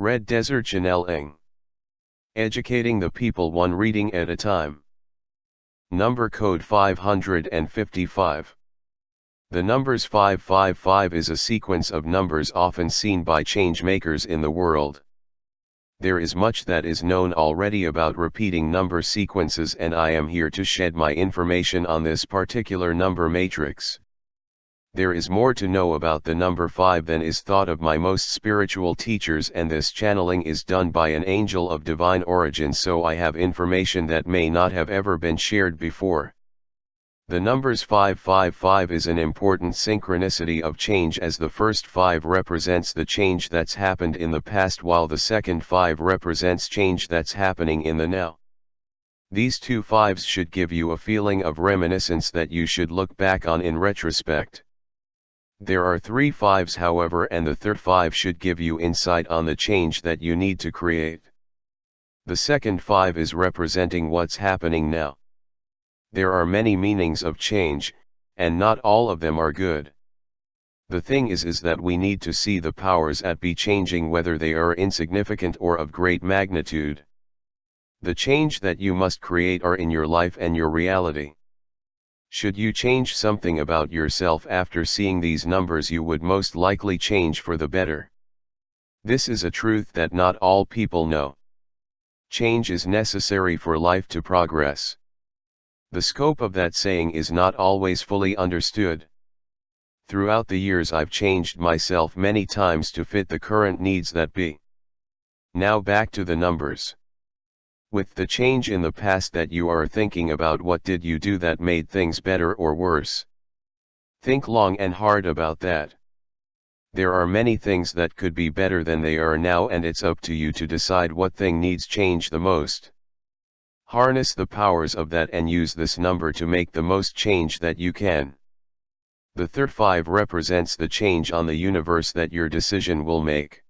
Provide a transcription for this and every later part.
Red Desert Channeling. Educating the people one reading at a time. Number code 555. The numbers 555 is a sequence of numbers often seen by change makers in the world. There is much that is known already about repeating number sequences, and I am here to shed my information on this particular number matrix. There is more to know about the number 5 than is thought of my most spiritual teachers, and this channeling is done by an angel of divine origin, so I have information that may not have ever been shared before. The numbers 555 is an important synchronicity of change, as the first 5 represents the change that's happened in the past, while the second 5 represents change that's happening in the now. These two 5s should give you a feeling of reminiscence that you should look back on in retrospect. There are 3 5s, however, and the third 5 should give you insight on the change that you need to create. The second 5 is representing what's happening now. There are many meanings of change, and not all of them are good. The thing is that we need to see the powers at be changing, whether they are insignificant or of great magnitude. The change that you must create are in your life and your reality. Should you change something about yourself after seeing these numbers, you would most likely change for the better. This is a truth that not all people know. Change is necessary for life to progress. The scope of that saying is not always fully understood. Throughout the years I've changed myself many times to fit the current needs that be. Now back to the numbers. With the change in the past that you are thinking about, what did you do that made things better or worse? Think long and hard about that. There are many things that could be better than they are now, and it's up to you to decide what thing needs change the most. Harness the powers of that and use this number to make the most change that you can. The third 5 represents the change on the universe that your decision will make.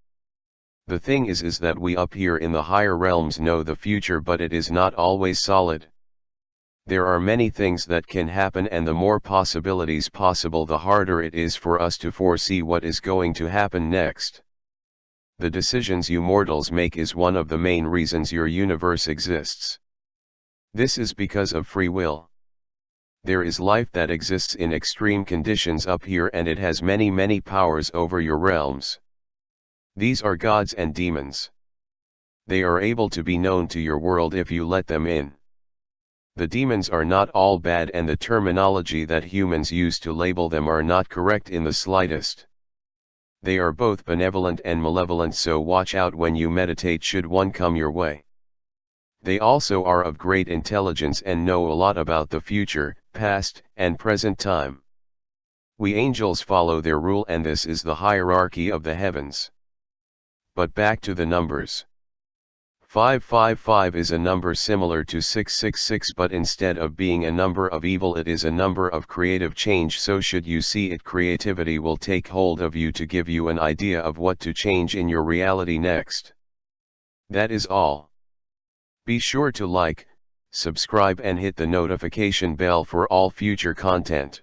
The thing is that we up here in the higher realms know the future, but it is not always solid. There are many things that can happen, and the more possibilities possible, the harder it is for us to foresee what is going to happen next. The decisions you mortals make is one of the main reasons your universe exists. This is because of free will. There is life that exists in extreme conditions up here, and it has many powers over your realms. These are gods and demons. They are able to be known to your world if you let them in. The demons are not all bad, and the terminology that humans use to label them are not correct in the slightest. They are both benevolent and malevolent, so watch out when you meditate should one come your way. They also are of great intelligence and know a lot about the future, past, and present time. We angels follow their rule, and this is the hierarchy of the heavens. But back to the numbers. 555 is a number similar to 666, but instead of being a number of evil, it is a number of creative change. So should you see it, creativity will take hold of you to give you an idea of what to change in your reality next. That is all. Be sure to like, subscribe and hit the notification bell for all future content.